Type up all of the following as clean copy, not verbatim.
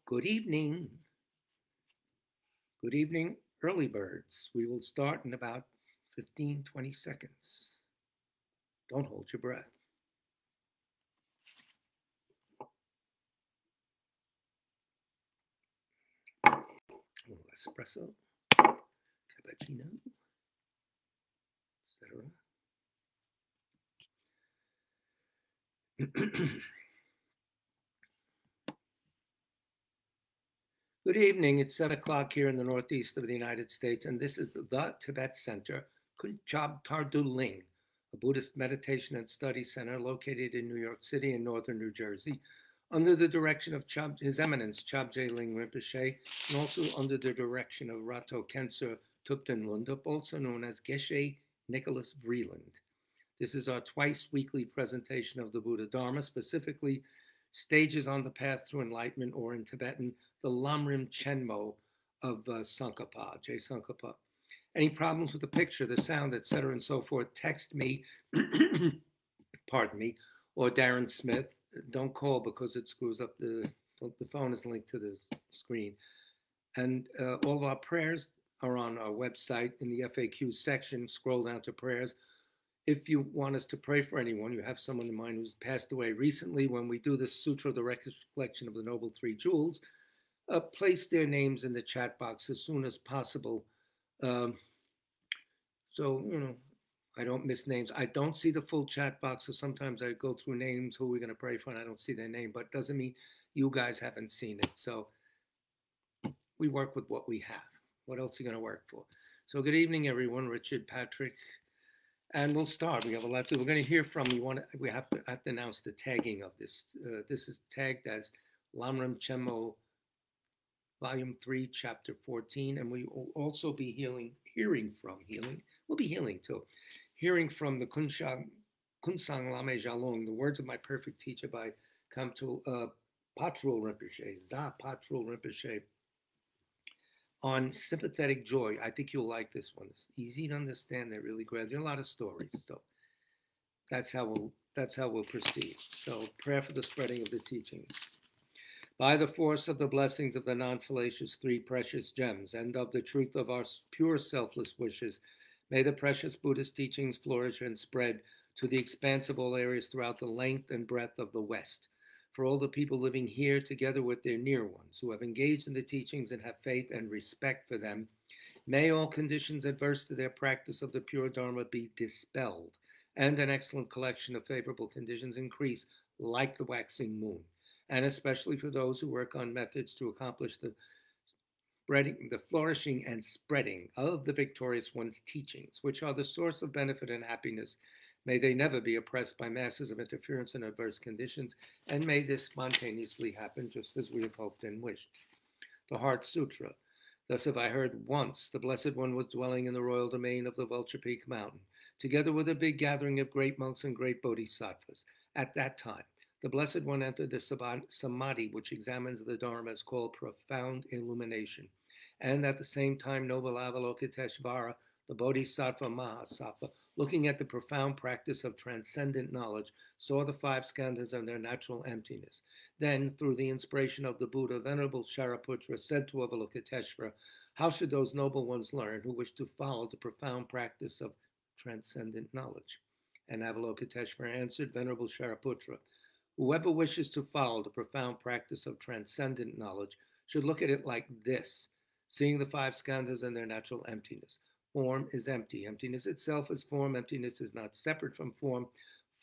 Good evening. Good evening, early birds. We will start in about 15, 20 seconds. Don't hold your breath. A little espresso, cappuccino, etc. Good evening. It's 7 o'clock here in the northeast of the United States, and this is the Tibet Center, Kunchab Tarduling, a Buddhist meditation and study center located in New York City and northern New Jersey, under the direction of His Eminence Chabje Ling Rinpoche, and also under the direction of Rato Kensur Tupten Lundup, also known as Geshe Nicholas Vreeland. This is our twice weekly presentation of the Buddha Dharma, specifically Stages on the Path to Enlightenment, or in Tibetan, the Lamrim Chenmo of Tsong-kha-pa, J. Tsong-kha-pa. Any problems with the picture, the sound, etc., and so forth, text me, pardon me, or Darren Smith. Don't call because it screws up the phone is linked to the screen. And all of our prayers are on our website in the FAQ section. Scroll down to prayers. If you want us to pray for anyone, you have someone in mind who's passed away recently, when we do the Sutra, the Recollection of the Noble Three Jewels, place their names in the chat box as soon as possible. So, I don't miss names. I don't see the full chat box, so sometimes I go through names, who we're going to pray for, and I don't see their name, but doesn't mean you guys haven't seen it. So we work with what we have. What else are you going to work for? So good evening, everyone. Richard, Patrick, and we'll start. We have a lot to. We're going to hear from you. We have to announce the tagging of this. This is tagged as Lamrim Chenmo, Volume 3, Chapter 14, and we will also be hearing from the Kunsang Lame Jalong, the words of my perfect teacher by Kamtul Patrul Rinpoche, Za Patrul Rinpoche, on sympathetic joy. I think you'll like this one. It's easy to understand. They really grab you. A lot of stories. So that's how we'll proceed. So prayer for the spreading of the teachings. By the force of the blessings of the non-fallacious three precious gems and of the truth of our pure selfless wishes, may the precious Buddhist teachings flourish and spread to the expanse of all areas throughout the length and breadth of the West. For all the people living here, together with their near ones who have engaged in the teachings and have faith and respect for them, may all conditions adverse to their practice of the pure Dharma be dispelled, and an excellent collection of favorable conditions increase like the waxing moon, and especially for those who work on methods to accomplish the flourishing and spreading of the victorious one's teachings, which are the source of benefit and happiness. May they never be oppressed by masses of interference and adverse conditions, and may this spontaneously happen just as we have hoped and wished. The Heart Sutra. Thus have I heard once the Blessed One was dwelling in the royal domain of the Vulture Peak Mountain, together with a big gathering of great monks and great bodhisattvas. At that time, the Blessed One entered the samadhi, which examines the Dharma, is called profound illumination. And at the same time, noble Avalokiteshvara, the Bodhisattva Mahasattva, looking at the profound practice of transcendent knowledge, saw the five skandhas and their natural emptiness. Then, through the inspiration of the Buddha, Venerable Shariputra said to Avalokiteshvara, how should those noble ones learn who wish to follow the profound practice of transcendent knowledge? And Avalokiteshvara answered, Venerable Shariputra, whoever wishes to follow the profound practice of transcendent knowledge should look at it like this, seeing the five skandhas and their natural emptiness. Form is empty. Emptiness itself is form. Emptiness is not separate from form.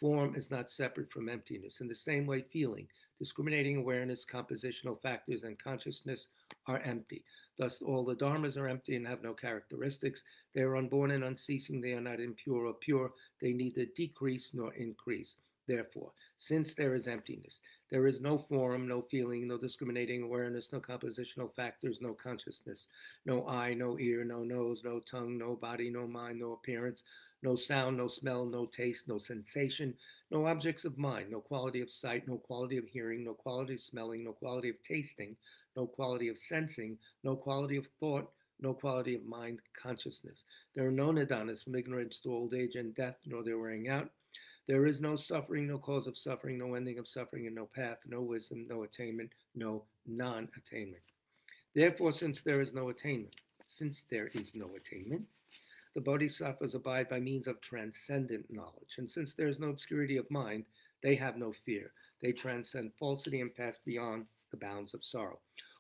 Form is not separate from emptiness. In the same way, feeling, discriminating awareness, compositional factors, and consciousness are empty. Thus, all the dharmas are empty and have no characteristics. They are unborn and unceasing. They are not impure or pure. They neither decrease nor increase. Therefore, since there is emptiness, there is no form, no feeling, no discriminating awareness, no compositional factors, no consciousness, no eye, no ear, no nose, no tongue, no body, no mind, no appearance, no sound, no smell, no taste, no sensation, no objects of mind, no quality of sight, no quality of hearing, no quality of smelling, no quality of tasting, no quality of sensing, no quality of thought, no quality of mind consciousness. There are no nidanas from ignorance to old age and death, nor their wearing out. There is no suffering, no cause of suffering, no ending of suffering, and no path, no wisdom, no attainment, no non-attainment. Therefore, since there is no attainment, the bodhisattvas abide by means of transcendent knowledge. And since there is no obscurity of mind, they have no fear. They transcend falsity and pass beyond the bounds of sorrow.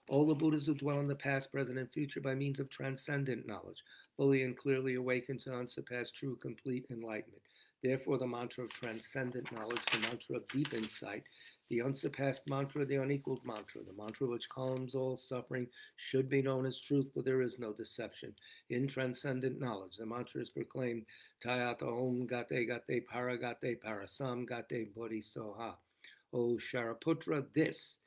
All the Buddhas who dwell in the past, present, and future by means of transcendent knowledge, fully and clearly awaken to unsurpassed, true, complete enlightenment. Therefore, the mantra of transcendent knowledge, the mantra of deep insight, the unsurpassed mantra, the unequaled mantra, the mantra which calms all suffering, should be known as truth, for there is no deception. In transcendent knowledge, the mantra is proclaimed, Tayata Om Gate Gate Paragate Parasam Gate Bodhisoha. O Shariputra, this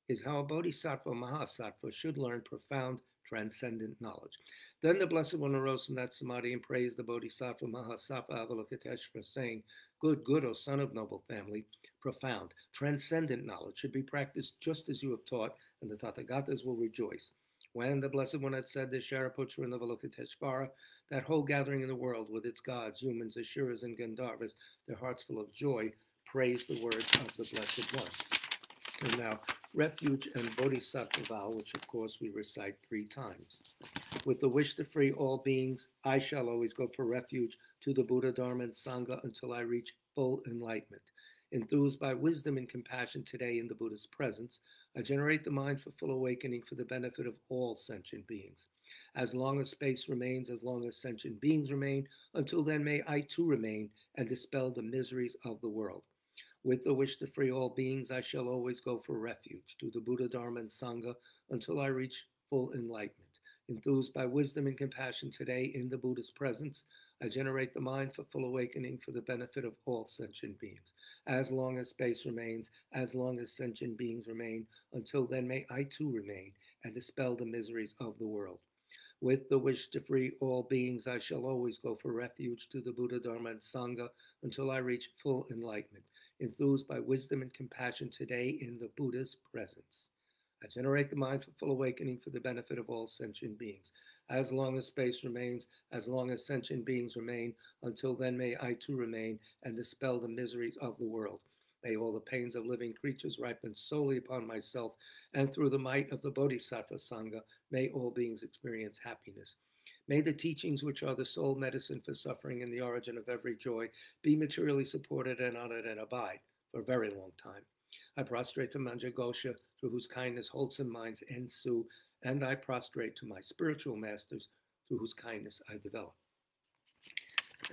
is how a bodhisattva mahasattva should learn profound transcendent knowledge. Then the Blessed One arose from that samadhi and praised the bodhisattva mahasattva Avalokiteshvara, saying, Good, good, O son of noble family, profound, transcendent knowledge should be practiced just as you have taught, and the Tathagatas will rejoice. When the Blessed One had said this, Shariputra and Avalokiteshvara, that whole gathering in the world with its gods, humans, Asuras, and Gandharvas, their hearts full of joy, praised the words of the Blessed One. And now, refuge and bodhisattva vow, which of course we recite 3 times. With the wish to free all beings, I shall always go for refuge to the Buddha, Dharma, and Sangha until I reach full enlightenment. Enthused by wisdom and compassion today in the Buddha's presence, I generate the mind for full awakening for the benefit of all sentient beings. As long as space remains, as long as sentient beings remain, until then may I too remain and dispel the miseries of the world. With the wish to free all beings, I shall always go for refuge to the Buddha, Dharma, and Sangha until I reach full enlightenment. Enthused by wisdom and compassion today in the Buddha's presence, I generate the mind for full awakening for the benefit of all sentient beings. As long as space remains, as long as sentient beings remain, until then may I too remain and dispel the miseries of the world. With the wish to free all beings, I shall always go for refuge to the Buddha, Dharma, and Sangha until I reach full enlightenment. Enthused by wisdom and compassion today in the Buddha's presence, I generate the mind for full awakening for the benefit of all sentient beings. As long as space remains, as long as sentient beings remain, until then may I too remain and dispel the miseries of the world. May all the pains of living creatures ripen solely upon myself, and through the might of the Bodhisattva Sangha, may all beings experience happiness. May the teachings which are the sole medicine for suffering and the origin of every joy be materially supported and honored and abide for a very long time. I prostrate to Manjagosha, through whose kindness wholesome minds ensue, and I prostrate to my spiritual masters, through whose kindness I develop.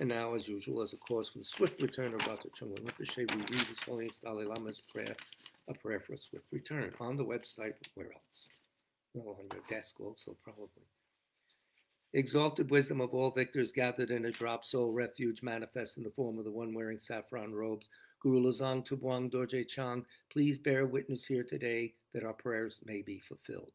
And now, as usual, as a cause for the swift return of Dr. Chungwa Rinpoche, we read His Holiness Dalai Lama's prayer, a prayer for a swift return, on the website. Where else? Well, on your desk also, probably. Exalted wisdom of all victors gathered in a drop soul refuge manifest in the form of the one wearing saffron robes, Guru Lozang Tubuang Dorje Chang, please bear witness here today that our prayers may be fulfilled.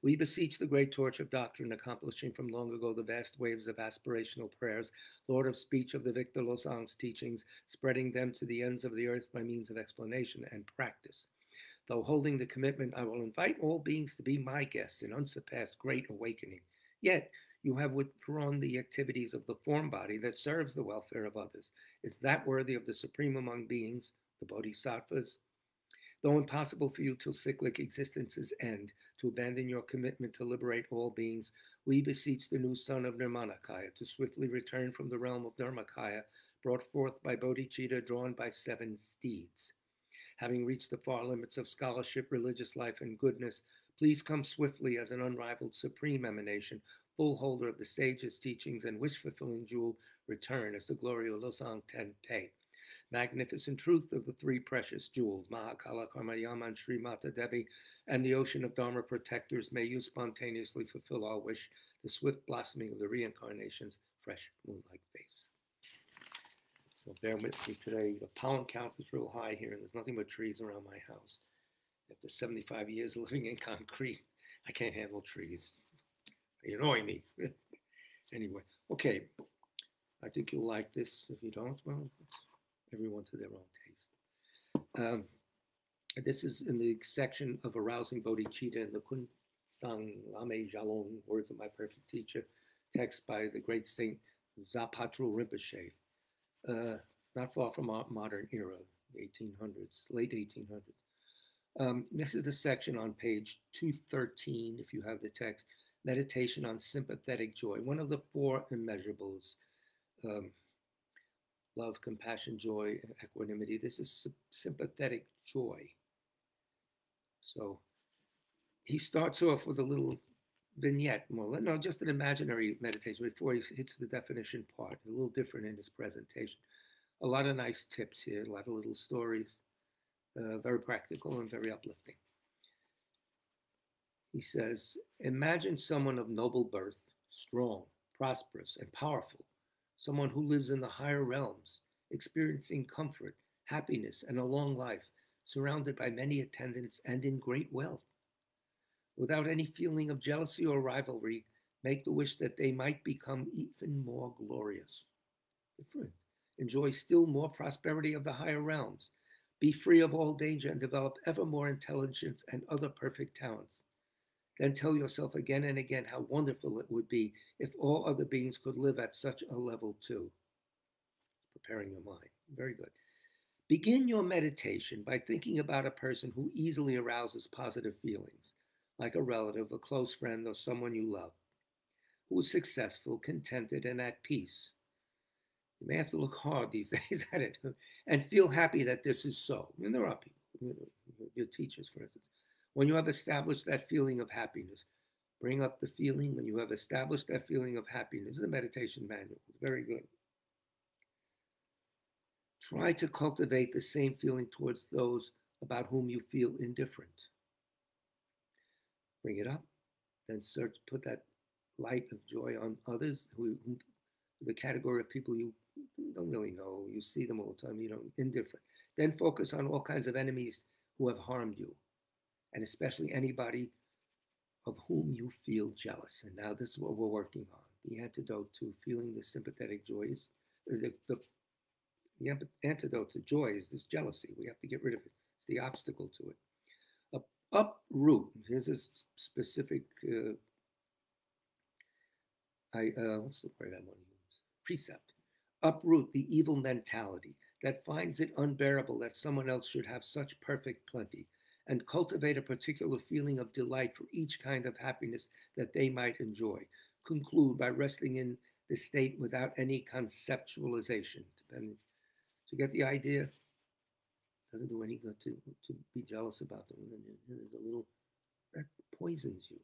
We beseech the great torch of doctrine accomplishing from long ago the vast waves of aspirational prayers, Lord of speech of the victor Lozang's teachings, spreading them to the ends of the earth by means of explanation and practice. Though holding the commitment, I will invite all beings to be my guests in unsurpassed great awakening. Yet, you have withdrawn the activities of the form body that serves the welfare of others. Is that worthy of the supreme among beings, the bodhisattvas? Though impossible for you till cyclic existence's end to abandon your commitment to liberate all beings, we beseech the new son of Nirmanakaya to swiftly return from the realm of Dharmakaya, brought forth by bodhicitta drawn by 7 steeds. Having reached the far limits of scholarship, religious life, and goodness, please come swiftly as an unrivaled supreme emanation, full holder of the sage's teachings and wish-fulfilling jewel, return as the glory of Losang Tente. Magnificent truth of the 3 precious jewels, Mahakala, Karmayama, and Sri Mata Devi, and the ocean of Dharma protectors, may you spontaneously fulfill our wish, the swift blossoming of the reincarnation's fresh moonlight face. So bear with me today. The pollen count is real high here, and there's nothing but trees around my house. After 75 years living in concrete, I can't handle trees. They annoy me. Anyway, okay. I think you'll like this. If you don't, well, everyone to their own taste. This is in the section of arousing bodhicitta in the Kun Sang Lame Jalong, words of my perfect teacher, text by the great saint Zapatru Rinpoche. not far from our modern era, 1800s, late 1800s. This is the section on page 213, if you have the text, meditation on sympathetic joy. One of the four immeasurables, um, love, compassion, joy, equanimity. This is sympathetic joy. So he starts off with a little vignette, more, no, just an imaginary meditation before he hits the definition part, a little different in his presentation. A lot of nice tips here, a lot of little stories, very practical and very uplifting. He says, imagine someone of noble birth, strong, prosperous, and powerful, someone who lives in the higher realms, experiencing comfort, happiness, and a long life, surrounded by many attendants and in great wealth. Without any feeling of jealousy or rivalry, make the wish that they might become even more glorious. Different. Enjoy still more prosperity of the higher realms. Be free of all danger and develop ever more intelligence and other perfect talents. Then tell yourself again and again how wonderful it would be if all other beings could live at such a level too. Preparing your mind. Very good. Begin your meditation by thinking about a person who easily arouses positive feelings, like a relative, a close friend, or someone you love, who is successful, contented, and at peace. You may have to look hard these days at it and feel happy that this is so. And there are people, your teachers, for instance. When you have established that feeling of happiness, bring up the feeling when you have established that feeling of happiness. The meditation manual is very good. Try to cultivate the same feeling towards those about whom you feel indifferent. Bring it up, then search, put that light of joy on others who the category of people you don't really know, you see them all the time, indifferent. Then focus on all kinds of enemies who have harmed you, and especially anybody of whom you feel jealous. And now this is what we're working on. The antidote to feeling this sympathetic joy is the antidote to joy is this jealousy. We have to get rid of it. It's the obstacle to it. Uproot. Here's a specific. What's the word I want to use? Precept. Uproot the evil mentality that finds it unbearable that someone else should have such perfect plenty, and cultivate a particular feeling of delight for each kind of happiness that they might enjoy. Conclude by resting in the state without any conceptualization. To get the idea, doesn't do any good to be jealous about them. There's a little, that poisons you.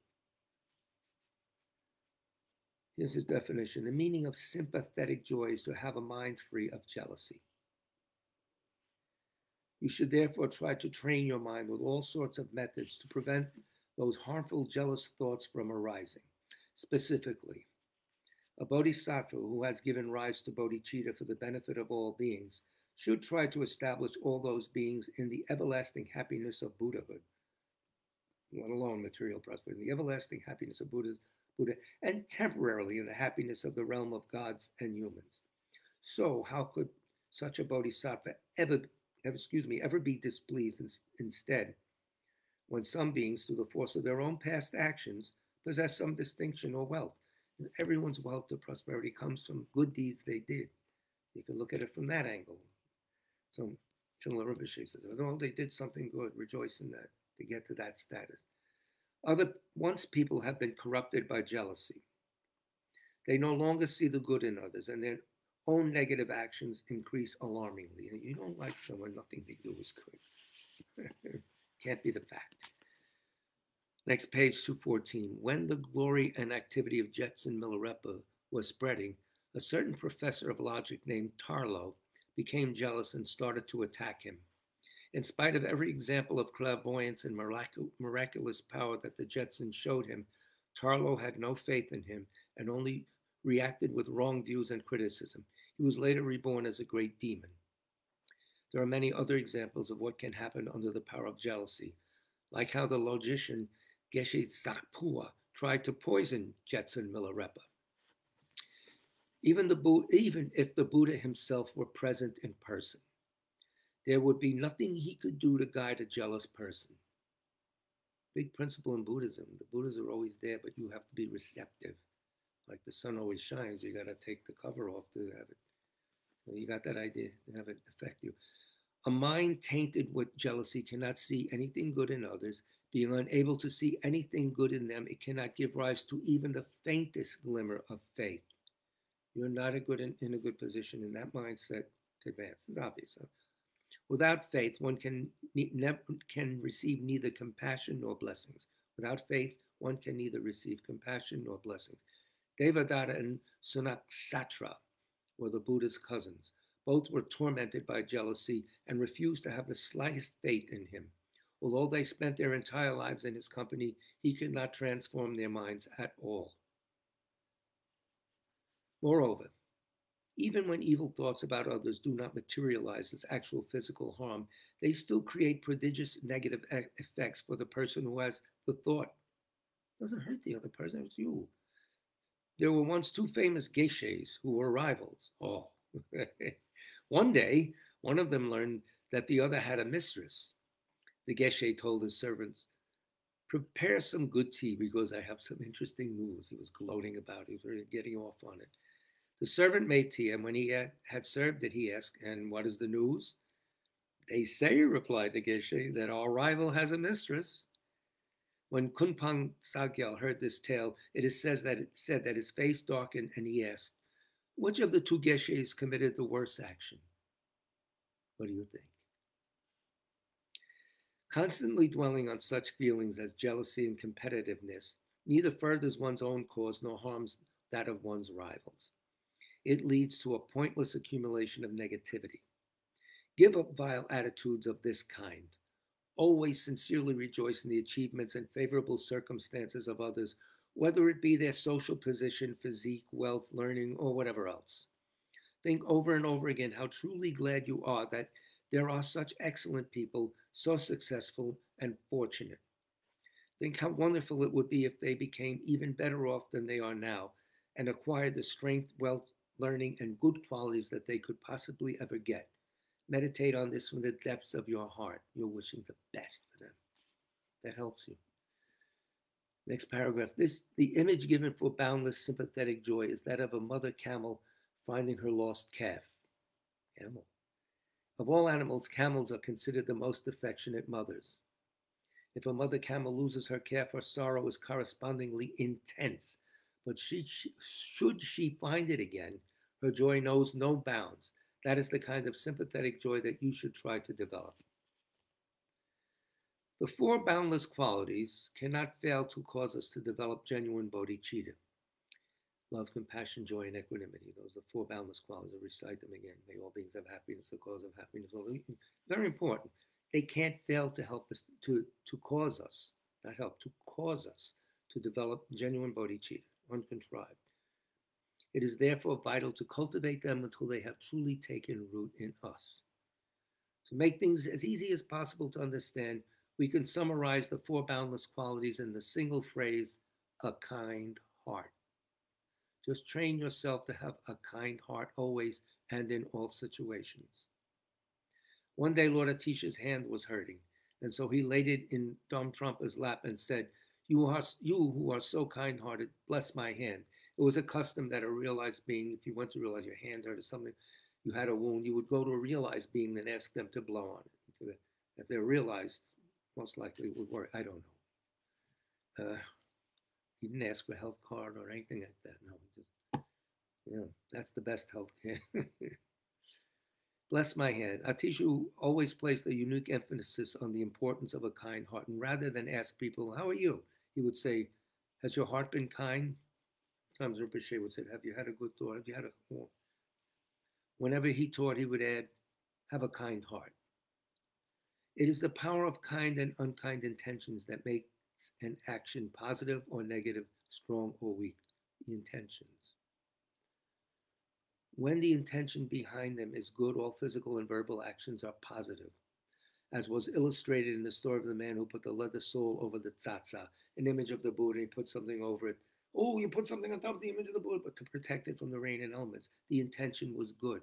Here's his definition. The meaning of sympathetic joy is to have a mind free of jealousy. You should therefore try to train your mind with all sorts of methods to prevent those harmful jealous thoughts from arising. Specifically, a bodhisattva who has given rise to bodhicitta for the benefit of all beings should try to establish all those beings in the everlasting happiness of Buddhahood, let alone material prosperity, the everlasting happiness of Buddha, and temporarily in the happiness of the realm of gods and humans. So how could such a bodhisattva ever be displeased instead when some beings, through the force of their own past actions, possess some distinction or wealth? And everyone's wealth or prosperity comes from good deeds they did. You can look at it from that angle. So Trungpa Rinpoche says, oh, they did something good, rejoice in that, to get to that status. Once people have been corrupted by jealousy, they no longer see the good in others, and their own negative actions increase alarmingly. And you don't like someone, nothing they do is good. Can't be the fact. Next page, 214. When the glory and activity of Jetsun Milarepa was spreading, a certain professor of logic named Tarlo became jealous and started to attack him. In spite of every example of clairvoyance and miraculous power that the Jetsun showed him, Tarlo had no faith in him and only reacted with wrong views and criticism. He was later reborn as a great demon. There are many other examples of what can happen under the power of jealousy, like how the logician Geshe Tsakpua tried to poison Jetsun Milarepa. Even if the Buddha himself were present in person, there would be nothing he could do to guide a jealous person. Big principle in Buddhism. The Buddhas are always there, but you have to be receptive. Like the sun always shines, you got to take the cover off to have it You got that idea? Have it affect you. A mind tainted with jealousy cannot see anything good in others. Being unable to see anything good in them, it cannot give rise to even the faintest glimmer of faith. You're not in a good position in that mindset to advance. It's obvious. Huh? Without faith, one can receive neither compassion nor blessings. Without faith, one can neither receive compassion nor blessings. Devadatta and Sunaksatra were the Buddha's cousins. Both were tormented by jealousy and refused to have the slightest faith in him. Although they spent their entire lives in his company, he could not transform their minds at all. Moreover, even when evil thoughts about others do not materialize as actual physical harm, they still create prodigious negative effects for the person who has the thought. It doesn't hurt the other person, it's you. There were once two famous geishas who were rivals. Oh. One day, one of them learned that the other had a mistress. The geisha told his servants, "Prepare some good tea because I have some interesting news." He was gloating about it. He was really getting off on it. The servant made tea, and when he had served it, he asked, "And what is the news?" "They say," replied the geisha, "that our rival has a mistress." When Kunpang Sagyal heard this tale, it said that his face darkened, and he asked, "Which of the two geishas committed the worst action?" What do you think? Constantly dwelling on such feelings as jealousy and competitiveness neither furthers one's own cause nor harms that of one's rivals. It leads to a pointless accumulation of negativity. Give up vile attitudes of this kind. Always sincerely rejoice in the achievements and favorable circumstances of others, whether it be their social position, physique, wealth, learning, or whatever else. Think over and over again how truly glad you are that there are such excellent people, so successful and fortunate. Think how wonderful it would be if they became even better off than they are now and acquired the strength, wealth, learning, and good qualities that they could possibly ever get. Meditate on this from the depths of your heart. You're wishing the best for them. That helps you. Next paragraph. The image given for boundless sympathetic joy is that of a mother camel finding her lost calf. Camel. Of all animals, camels are considered the most affectionate mothers. If a mother camel loses her calf, her sorrow is correspondingly intense. But should she find it again, her joy knows no bounds. That is the kind of sympathetic joy that you should try to develop. The four boundless qualities cannot fail to cause us to develop genuine bodhicitta. Love, compassion, joy, and equanimity. Those are the four boundless qualities. I'll recite them again. May all beings have happiness, the cause of happiness. Very important. They can't fail to help us, to cause us, not help, to cause us to develop genuine bodhicitta, uncontrived. It is therefore vital to cultivate them until they have truly taken root in us. To make things as easy as possible to understand, we can summarize the four boundless qualities in the single phrase, a kind heart. Just train yourself to have a kind heart always and in all situations. One day, Lord Atisha's hand was hurting, and so he laid it in Dom Trumpa's lap and said, you who are so kind-hearted, bless my hand. It was a custom that a realized being, if you went to realize your hand hurt or something, you had a wound, you would go to a realized being and ask them to blow on it. If they're realized, most likely it would work. I don't know. He didn't ask for a health card or anything like that. No, just, that's the best health care. Bless my hand. Atishu always placed a unique emphasis on the importance of a kind heart. And rather than ask people, how are you? He would say, has your heart been kind? Sometimes Rinpoche would say, have you had a good thought? Have you had a... Whenever he taught, he would add, have a kind heart. It is the power of kind and unkind intentions that makes an action positive or negative, strong or weak. The intentions. When the intention behind them is good, all physical and verbal actions are positive. As was illustrated in the story of the man who put the leather sole over the tsatsa, an image of the Buddha, and he put something over it. Oh, you put something on top of the image of the Buddha, but to protect it from the rain and elements. The intention was good.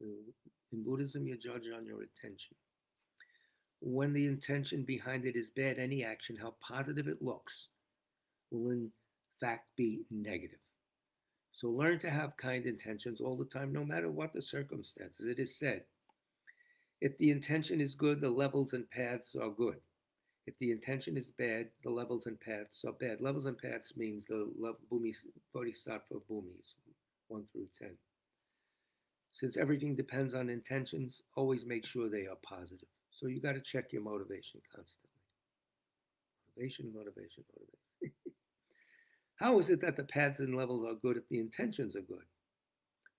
In Buddhism, you judge on your intention. When the intention behind it is bad, any action, how positive it looks, will in fact be negative. So learn to have kind intentions all the time, no matter what the circumstances. It is said, if the intention is good, the levels and paths are good. If the intention is bad, the levels and paths are bad. Levels and paths means the bodhisattva bhumis, 1 through 10. Since everything depends on intentions, always make sure they are positive. So you got to check your motivation constantly. Motivation, motivation, motivation. How is it that the paths and levels are good if the intentions are good?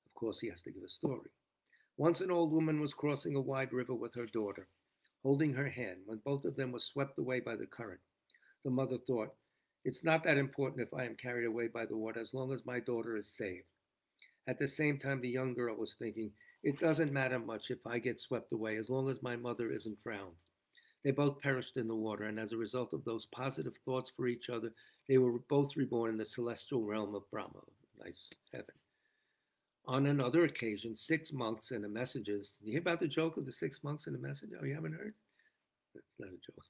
Of course, he has to give a story. Once an old woman was crossing a wide river with her daughter, holding her hand, when both of them were swept away by the current. The mother thought, it's not that important if I am carried away by the water as long as my daughter is saved. At the same time, the young girl was thinking, it doesn't matter much if I get swept away as long as my mother isn't drowned. They both perished in the water, and as a result of those positive thoughts for each other, they were both reborn in the celestial realm of Brahma, nice heaven. On another occasion, 6 monks and a messenger. You hear about the joke of the 6 monks and a messenger? Oh, you haven't heard? That's not a joke.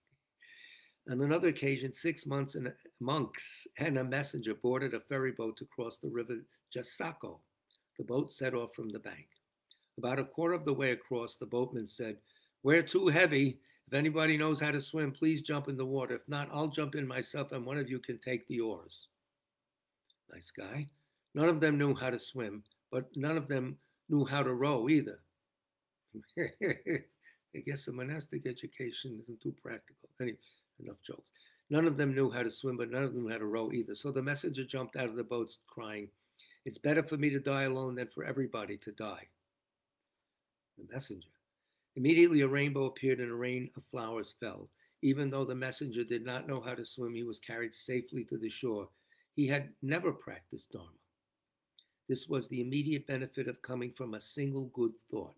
On another occasion, 6 monks and a messenger boarded a ferry boat to cross the river Jasako. The boat set off from the bank. About a quarter of the way across, the boatman said, we're too heavy. If anybody knows how to swim, please jump in the water. If not, I'll jump in myself and one of you can take the oars. Nice guy. None of them knew how to swim, but none of them knew how to row either. I guess a monastic education isn't too practical. Anyway, enough jokes. None of them knew how to swim, but none of them knew how to row either. So the messenger jumped out of the boat crying, it's better for me to die alone than for everybody to die. The messenger. Immediately a rainbow appeared and a rain of flowers fell. Even though the messenger did not know how to swim, he was carried safely to the shore. He had never practiced Dharma. This was the immediate benefit of coming from a single good thought.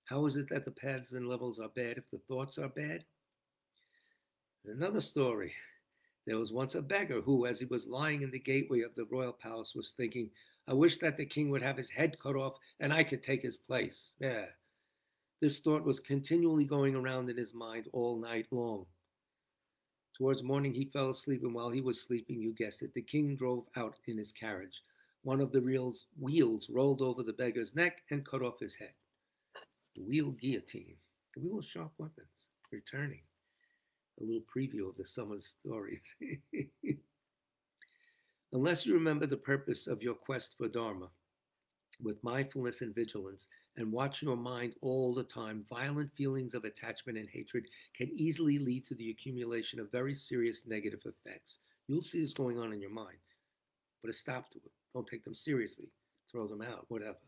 How is it that the paths and levels are bad if the thoughts are bad? Another story. There was once a beggar who, as he was lying in the gateway of the royal palace, was thinking, I wish that the king would have his head cut off and I could take his place. Yeah. This thought was continually going around in his mind all night long. Towards morning, he fell asleep, and while he was sleeping, you guessed it, the king drove out in his carriage. One of the wheels rolled over the beggar's neck and cut off his head. The wheel guillotine, the wheel of sharp weapons, returning. A little preview of the summer stories. Unless you remember the purpose of your quest for Dharma, with mindfulness and vigilance, and watch your mind all the time, violent feelings of attachment and hatred can easily lead to the accumulation of very serious negative effects. You'll see this going on in your mind. Put a stop to it. Don't take them seriously. Throw them out, whatever.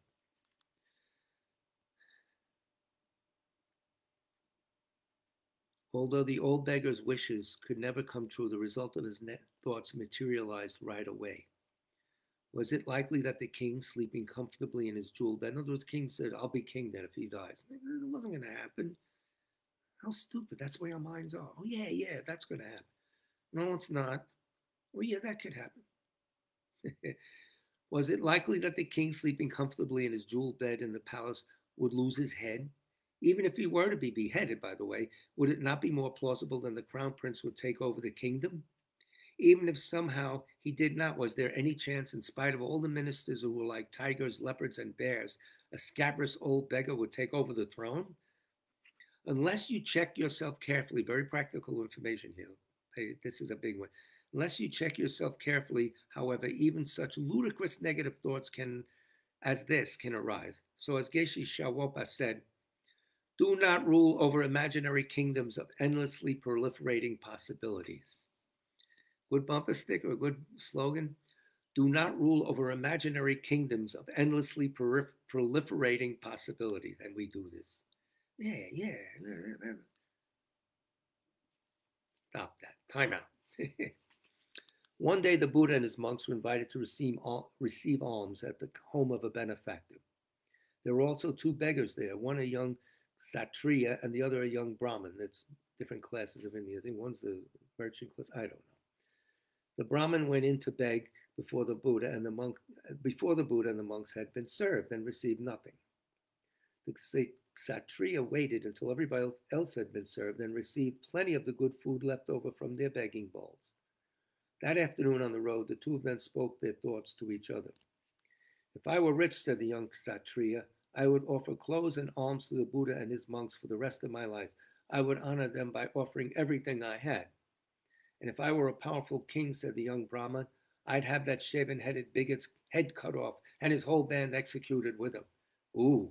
Although the old beggar's wishes could never come true, the result of his thoughts materialized right away. Was it likely that the king, sleeping comfortably in his jewel bed, in other words, the king said, I'll be king then if he dies. It wasn't going to happen. How stupid. That's where our minds are. Oh, yeah, that's going to happen. No, it's not. Well, yeah, that could happen. Was it likely that the king, sleeping comfortably in his jewel bed in the palace, would lose his head? Even if he were to be beheaded, by the way, would it not be more plausible than the crown prince would take over the kingdom? Even if somehow he did not, was there any chance, in spite of all the ministers who were like tigers, leopards, and bears, a scabrous old beggar would take over the throne? Unless you check yourself carefully, very practical information here. Hey, this is a big one. Unless you check yourself carefully, however, even such ludicrous negative thoughts as this can arise. So as Geshe Tsong-kha-pa said, do not rule over imaginary kingdoms of endlessly proliferating possibilities. Good bumper sticker, a good slogan. Do not rule over imaginary kingdoms of endlessly proliferating possibilities. And we do this. Yeah. Stop that. Time out. One day, the Buddha and his monks were invited to receive alms at the home of a benefactor. There were also 2 beggars there, one a young Kshatriya and the other a young Brahmin. That's different classes of India. I think one's the merchant class. I don't know. The Brahmin went in to beg before the Buddha and the monks had been served and received nothing. The Kshatriya waited until everybody else had been served and received plenty of the good food left over from their begging bowls. That afternoon on the road, the two of them spoke their thoughts to each other. If I were rich, said the young Kshatriya, I would offer clothes and alms to the Buddha and his monks for the rest of my life. I would honor them by offering everything I had. And if I were a powerful king, said the young Brahmin, I'd have that shaven-headed bigot's head cut off and his whole band executed with him. Ooh,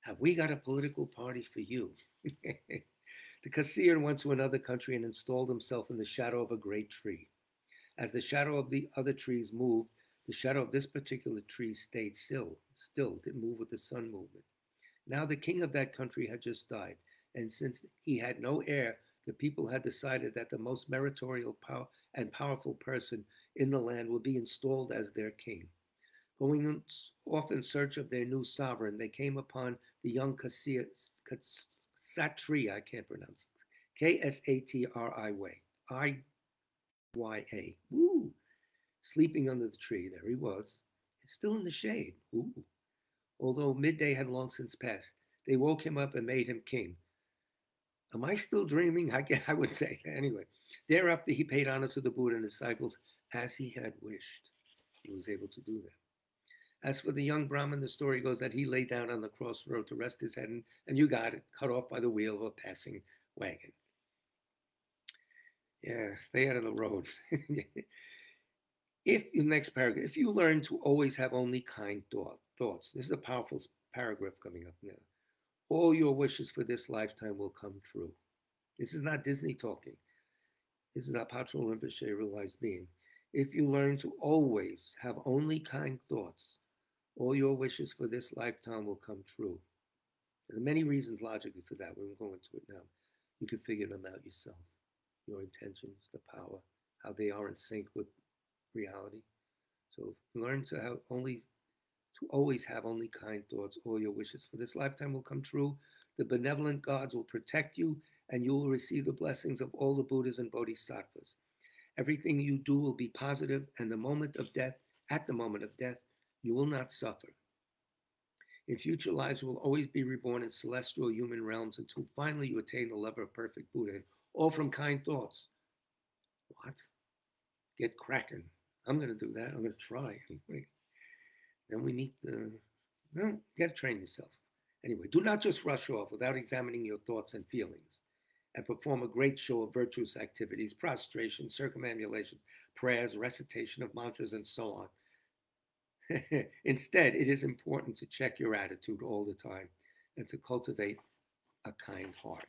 have we got a political party for you? The Kassir went to another country and installed himself in the shadow of a great tree. As the shadow of the other trees moved, the shadow of this particular tree stayed still, didn't move with the sun movement. Now the king of that country had just died, and since he had no heir, the people had decided that the most meritorious and powerful person in the land would be installed as their king. Going off in search of their new sovereign, they came upon the young Kshatriya, I can't pronounce it, Ksatria, Woo! Sleeping under the tree. There he was, still in the shade. Ooh. Although midday had long since passed, they woke him up and made him king. Am I still dreaming? I would say. Anyway, thereafter he paid honor to the Buddha and his disciples as he had wished. He was able to do that. As for the young Brahmin, the story goes that he lay down on the crossroad to rest his head, and you got it, cut off by the wheel of a passing wagon. Yeah, stay out of the road. Next paragraph, if you learn to always have only kind thoughts, this is a powerful paragraph coming up now. All your wishes for this lifetime will come true. This is not Disney talking. This is Apachal Rinpoche realized being. If you learn to always have only kind thoughts, all your wishes for this lifetime will come true. There are many reasons logically for that. We won't go into it now. You can figure them out yourself. Your intentions, the power, how they are in sync with reality. So learn to always have only kind thoughts. All your wishes for this lifetime will come true. The benevolent gods will protect you, and you will receive the blessings of all the Buddhas and Bodhisattvas. Everything you do will be positive, and at the moment of death, you will not suffer. In future lives, you will always be reborn in celestial human realms until finally you attain the level of perfect Buddha, all from kind thoughts. What? Get cracking. I'm going to do that. I'm going to try anyway. Then we meet you got to train yourself. Anyway, do not just rush off without examining your thoughts and feelings and perform a great show of virtuous activities, prostration, circumambulation, prayers, recitation of mantras, and so on. Instead, it is important to check your attitude all the time and to cultivate a kind heart.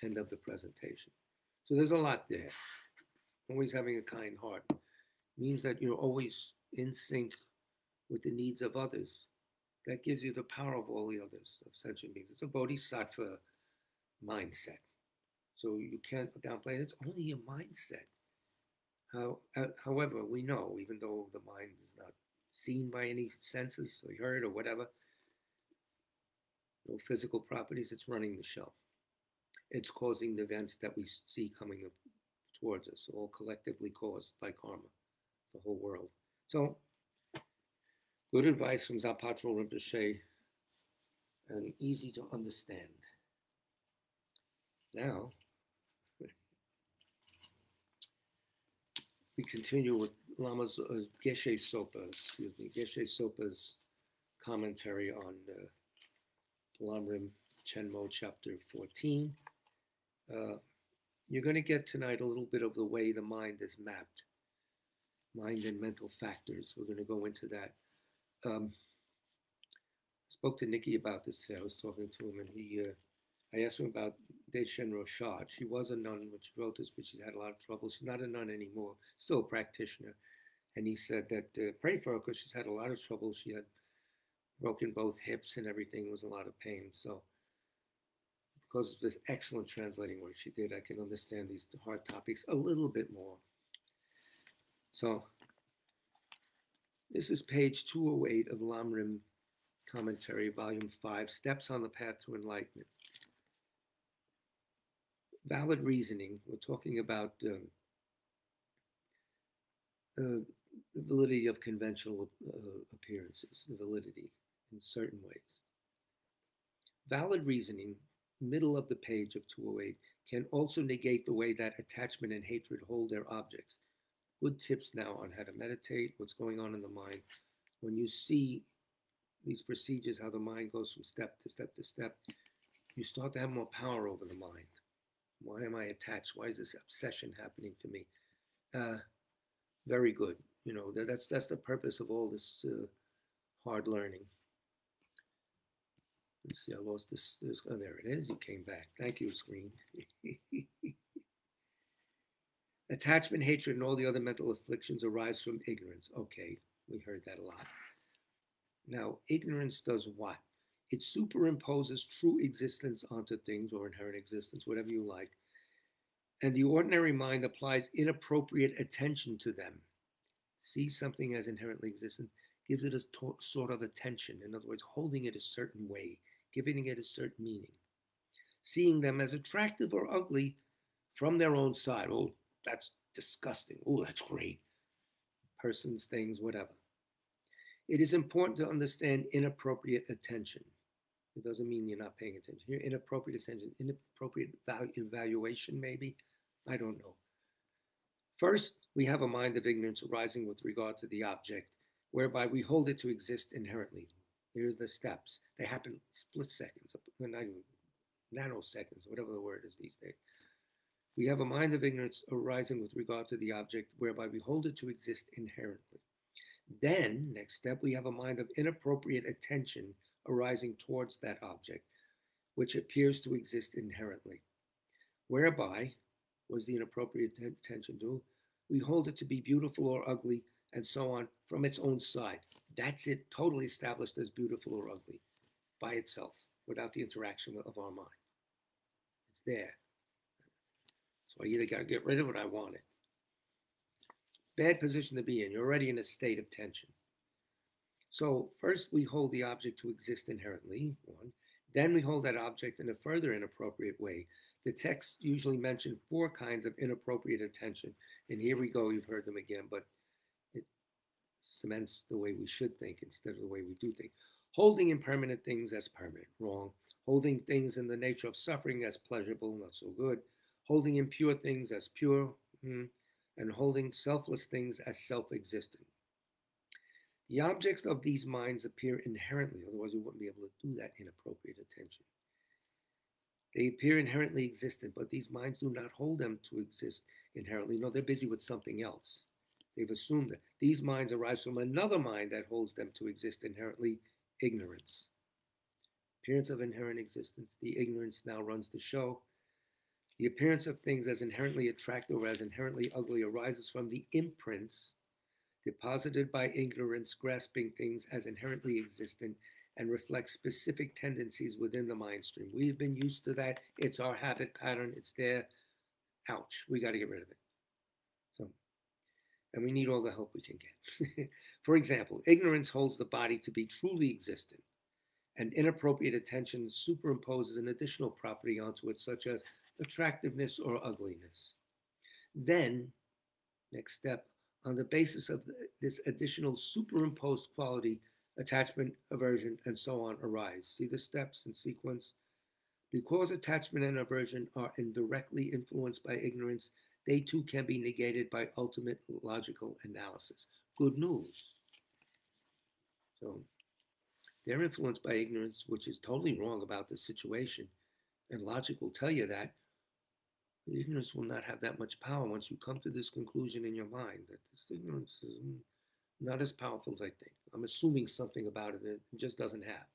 End of the presentation. So there's a lot there. Always having a kind heart means that you're always in sync with the needs of others. That gives you the power of all the others, of sentient beings. It's a bodhisattva mindset. So you can't downplay it. It's only a mindset. However, we know, even though the mind is not seen by any senses or heard or whatever, no physical properties, it's running the show. It's causing the events that we see coming up towards us, all collectively caused by karma, the whole world. So, good advice from Zapachol Rinpoche, and easy to understand. Now, we continue with Lama's Geshe Sopa's commentary on Lamrim Chenmo chapter 14. You're going to get tonight a little bit of the way the mind is mapped, mind and mental factors. We're going to go into that. I spoke to Nikki about this today. I was talking to him, and I asked him about Dechen Roshad. She was a nun when she wrote this, but she's had a lot of trouble. She's not a nun anymore, still a practitioner. And he said that pray for her because she's had a lot of trouble. She had broken both hips and everything, was a lot of pain. So because of this excellent translating work she did, I can understand these hard topics a little bit more. So this is page 208 of Lamrim Commentary, Volume 5, Steps on the Path to Enlightenment. Valid reasoning, we're talking about the validity of conventional appearances, the validity in certain ways. Valid reasoning, middle of the page of 208, can also negate the way that attachment and hatred hold their objects. Good tips now on how to meditate, what's going on in the mind. When you see these procedures, how the mind goes from step to step to step, you start to have more power over the mind. Why am I attached? Why is this obsession happening to me? Very good. You know, that's the purpose of all this hard learning. Let's see, I lost this. Oh, there it is. You came back. Thank you, screen. Attachment, hatred, and all the other mental afflictions arise from ignorance. Okay, we heard that a lot. Now, ignorance does what? It superimposes true existence onto things, or inherent existence, whatever you like, and the ordinary mind applies inappropriate attention to them. Sees something as inherently existent, gives it a sort of attention. In other words, holding it a certain way, giving it a certain meaning. Seeing them as attractive or ugly from their own side. Oh, that's disgusting. Oh, that's great. Persons, things, whatever. It is important to understand inappropriate attention. It doesn't mean you're not paying attention. Here, inappropriate attention, inappropriate evaluation, maybe. I don't know. First, we have a mind of ignorance arising with regard to the object, whereby we hold it to exist inherently. Here's the steps. They happen split seconds, not even nanoseconds, whatever the word is these days. We have a mind of ignorance arising with regard to the object, whereby we hold it to exist inherently. Then, next step, we have a mind of inappropriate attention arising towards that object, which appears to exist inherently. Whereby, was the inappropriate attention to? We hold it to be beautiful or ugly, and so on, from its own side. That's it, totally established as beautiful or ugly, by itself, without the interaction of our mind. It's there. So I either got to get rid of it or I want it. Bad position to be in. You're already in a state of tension. So first we hold the object to exist inherently, one. Then we hold that object in a further inappropriate way. The text usually mentions 4 kinds of inappropriate attention. And here we go, you've heard them again, but it cements the way we should think instead of the way we do think. Holding impermanent things as permanent, wrong. Holding things in the nature of suffering as pleasurable, not so good. Holding impure things as pure, and holding selfless things as self-existent. The objects of these minds appear inherently, otherwise we wouldn't be able to do that inappropriate attention. They appear inherently existent, but these minds do not hold them to exist inherently. No, they're busy with something else. They've assumed that these minds arise from another mind that holds them to exist inherently, ignorance. Appearance of inherent existence, the ignorance now runs the show. The appearance of things as inherently attractive or as inherently ugly arises from the imprints deposited by ignorance, grasping things as inherently existent and reflects specific tendencies within the mind stream. We've been used to that. It's our habit pattern. It's there. Ouch. We got to get rid of it. So, and we need all the help we can get. For example, ignorance holds the body to be truly existent, and inappropriate attention superimposes an additional property onto it, such as attractiveness or ugliness. Then, next step, on the basis of this additional superimposed quality, attachment, aversion, and so on arise. See the steps in sequence? Because attachment and aversion are indirectly influenced by ignorance, they too can be negated by ultimate logical analysis. Good news. So they're influenced by ignorance, which is totally wrong about the situation. And logic will tell you that. Ignorance will not have that much power once you come to this conclusion in your mind that this ignorance is not as powerful as I think. I'm assuming something about it that it just doesn't have.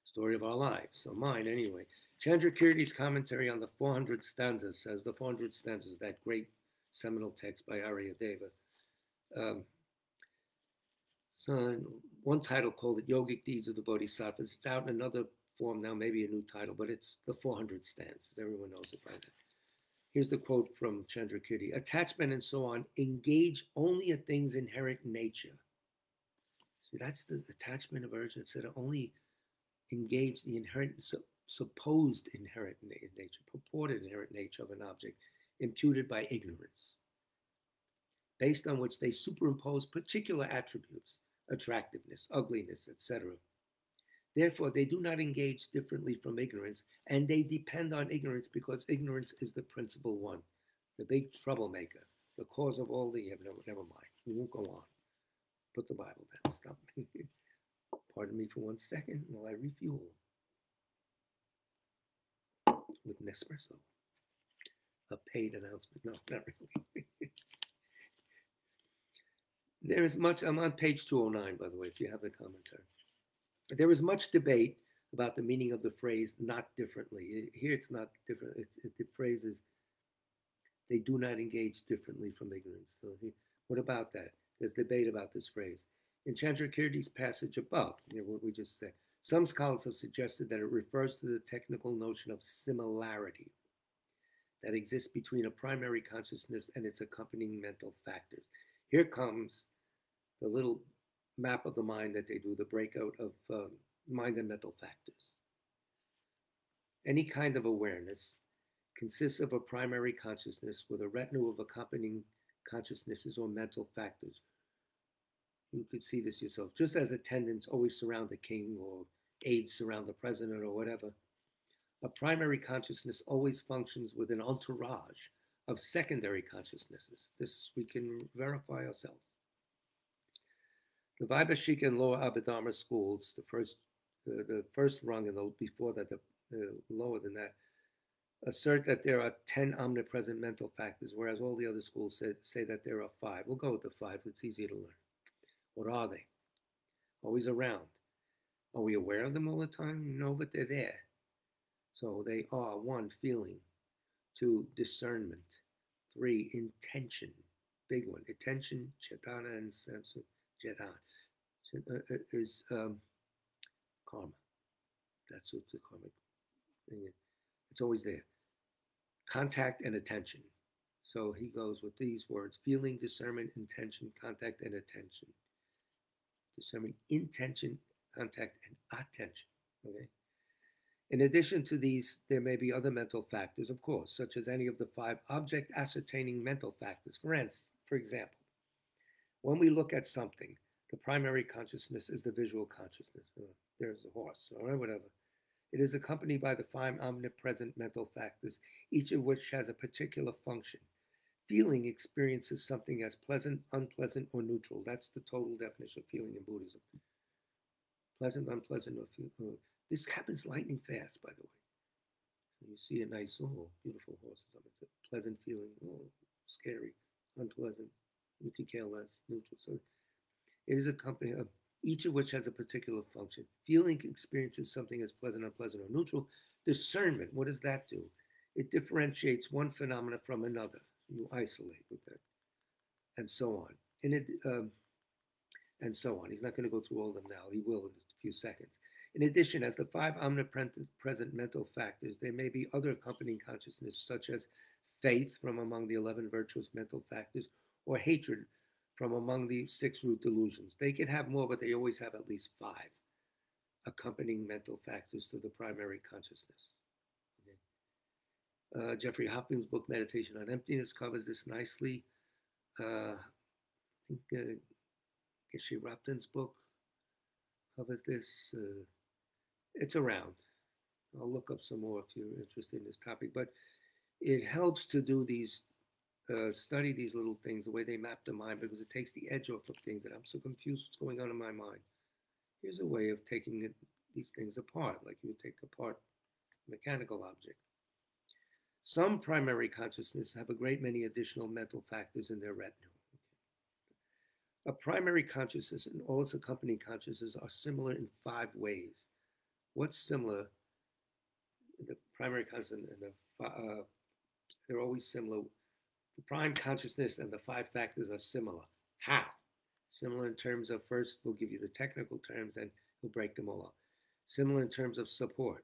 Story of our lives, so mine anyway. Chandrakirti's commentary on the 400 stanzas says, the 400 stanzas, that great seminal text by Aryadeva. So one title called it Yogic Deeds of the Bodhisattvas. It's out in another form now, maybe a new title, but it's the 400 stanzas. Everyone knows it by now. Here's the quote from Chandrakirti. Attachment and so on engage only a thing's inherent nature. See, that's the attachment aversion. It said only engage the inherent, supposed inherent nature, purported inherent nature of an object imputed by ignorance, based on which they superimpose particular attributes, attractiveness, ugliness, etc. Therefore, they do not engage differently from ignorance, and they depend on ignorance because ignorance is the principal one, the big troublemaker, the cause of all the evil. Never mind. We won't go on. Put the Bible down. Stop. Pardon me for 1 second while I refuel with Nespresso. A paid announcement. No, not really. There is much, I'm on page 209, by the way, if you have the commentary. There is much debate about the meaning of the phrase not differently. Here it's not different. The phrase is, they do not engage differently from ignorance. So what about that? There's debate about this phrase. In Chandrakirti's passage above, what we just said, some scholars have suggested that it refers to the technical notion of similarity that exists between a primary consciousness and its accompanying mental factors. Here comes the little map of the mind that they do, the breakout of mind and mental factors. Any kind of awareness consists of a primary consciousness with a retinue of accompanying consciousnesses or mental factors. You could see this yourself. Just as attendants always surround the king or aides surround the president or whatever, a primary consciousness always functions with an entourage of secondary consciousnesses. This we can verify ourselves. The Vaibhashika and Lower Abhidharma schools, the first rung and before that, the lower than that, assert that there are 10 omnipresent mental factors, whereas all the other schools say that there are 5. We'll go with the 5. It's easier to learn. What are they? Always around. Are we aware of them all the time? No, but they're there. So they are: 1, feeling; 2, discernment; 3, intention. Big one. Attention, chetana, and sense of jhana is karma. That's what the karmic thing is. It's always there. Contact and attention. So he goes with these words: feeling, discernment, intention, contact, and attention. Discernment, intention, contact, and attention. Okay. In addition to these, there may be other mental factors, of course, such as any of the 5 object ascertaining mental factors. For example, when we look at something, the primary consciousness is the visual consciousness. There's a horse, or whatever. It is accompanied by the 5 omnipresent mental factors, each of which has a particular function. Feeling experiences something as pleasant, unpleasant, or neutral. That's the total definition of feeling in Buddhism. Pleasant, unpleasant, or this happens lightning fast, by the way. So you see a nice, beautiful horse. It's a pleasant feeling, scary, unpleasant. You could care less, neutral. So it is a company of each of which has a particular function. Feeling experiences something as pleasant, unpleasant, or neutral. Discernment, what does that do? It differentiates one phenomena from another. You isolate with that, and so on. And so on. He's not going to go through all of them now. He will in just a few seconds. In addition, as the 5 omnipresent mental factors, there may be other accompanying consciousness, such as faith from among the 11 virtuous mental factors, or hatred from among the 6 root delusions. They can have more, but they always have at least 5 accompanying mental factors to the primary consciousness. Okay. Jeffrey Hopkins' book, Meditation on Emptiness, covers this nicely. I think Geshe Rapton's book covers this. It's around. I'll look up some more if you're interested in this topic, but it helps to do these, study these little things, the way they map the mind, because it takes the edge off of things that I'm so confused what's going on in my mind. Here's a way of taking these things apart, like you would take apart a mechanical object. Some primary consciousness have a great many additional mental factors in their retinue. A primary consciousness and all its accompanying consciousnesses are similar in 5 ways. What's similar? The primary consciousness and they're always similar. The prime consciousness and the 5 factors are similar. How? Similar in terms of, first we'll give you the technical terms, and we'll break them all up. Similar in terms of support,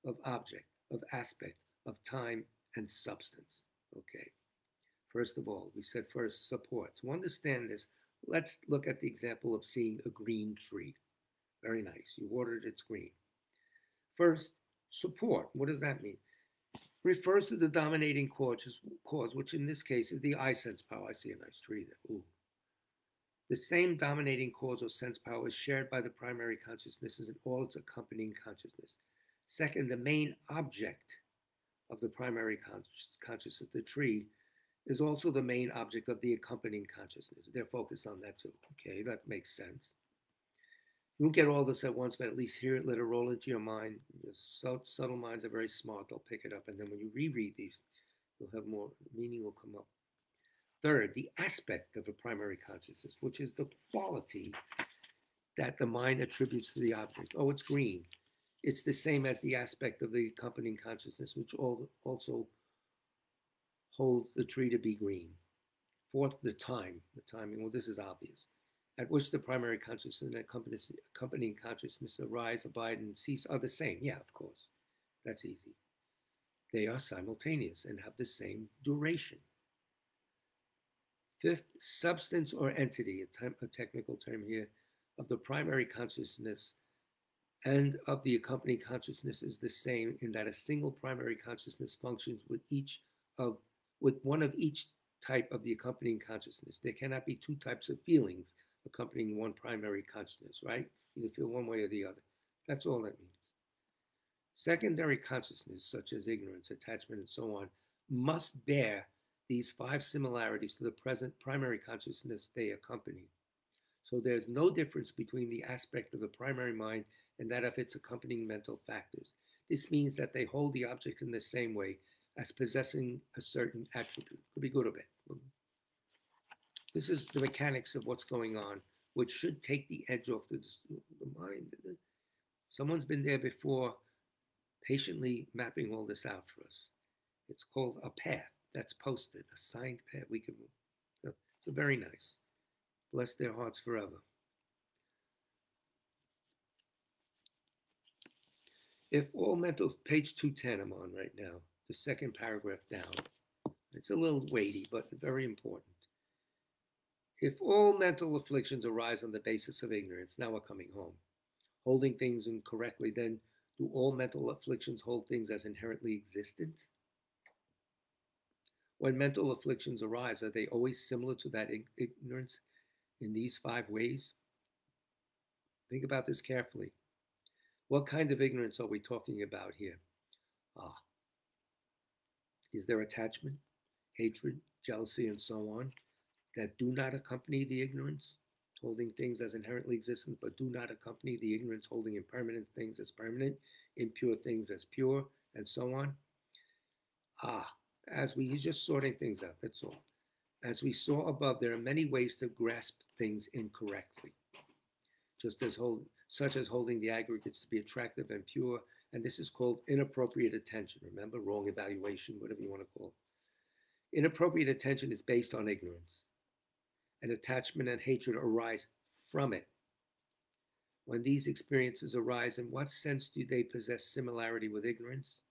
of object, of aspect, of time, and substance. Okay. First of all, we said first support. To understand this, let's look at the example of seeing a green tree. Very nice. You watered, it's green. First, support. What does that mean? Refers to the dominating cause, which in this case is the eye sense power. I see a nice tree there. Ooh. The same dominating cause or sense power is shared by the primary consciousnesses and all its accompanying consciousness. Second, the main object of the primary consciousness, the tree, is also the main object of the accompanying consciousness. They're focused on that too. Okay, that makes sense. You won't get all this at once, but at least hear it, let it roll into your mind. Your subtle minds are very smart. They'll pick it up. And then when you reread these, you'll have more meaning will come up. Third, the aspect of a primary consciousness, which is the quality that the mind attributes to the object. Oh, it's green. It's the same as the aspect of the accompanying consciousness, which also holds the tree to be green. Fourth, the timing. Well, this is obvious. At which the primary consciousness and accompanying consciousness arise, abide, and cease are the same. Yeah, of course. That's easy. They are simultaneous and have the same duration. Fifth, substance or entity, a technical term here, of the primary consciousness and of the accompanying consciousness is the same in that a single primary consciousness functions with one of each type of the accompanying consciousness. There cannot be two types of feelings accompanying one primary consciousness, right? You feel one way or the other. That's all that means. Secondary consciousness, such as ignorance, attachment, and so on, must bear these five similarities to the present primary consciousness they accompany. So there's no difference between the aspect of the primary mind and that of its accompanying mental factors. This means that they hold the object in the same way as possessing a certain attribute. Could be good or bad. This is the mechanics of what's going on, which should take the edge off the mind. Someone's been there before, patiently mapping all this out for us. It's called a path that's posted, a signed path. So very nice. Bless their hearts forever. If all mental, page 210 I'm on right now, the second paragraph down. It's a little weighty, but very important. If all mental afflictions arise on the basis of ignorance, now we're coming home, holding things incorrectly, then do all mental afflictions hold things as inherently existent? When mental afflictions arise, are they always similar to that ignorance in these five ways? Think about this carefully. What kind of ignorance are we talking about here? Is there attachment, hatred, jealousy, and so on that do not accompany the ignorance, holding things as inherently existent, but do not accompany the ignorance, holding impermanent things as permanent, impure things as pure, and so on? He's just sorting things out, that's all. As we saw above, there are many ways to grasp things incorrectly, such as holding the aggregates to be attractive and pure, and this is called inappropriate attention. Remember, wrong evaluation, whatever you want to call it. Inappropriate attention is based on ignorance, and attachment and hatred arise from it. When these experiences arise, in what sense do they possess similarity with ignorance?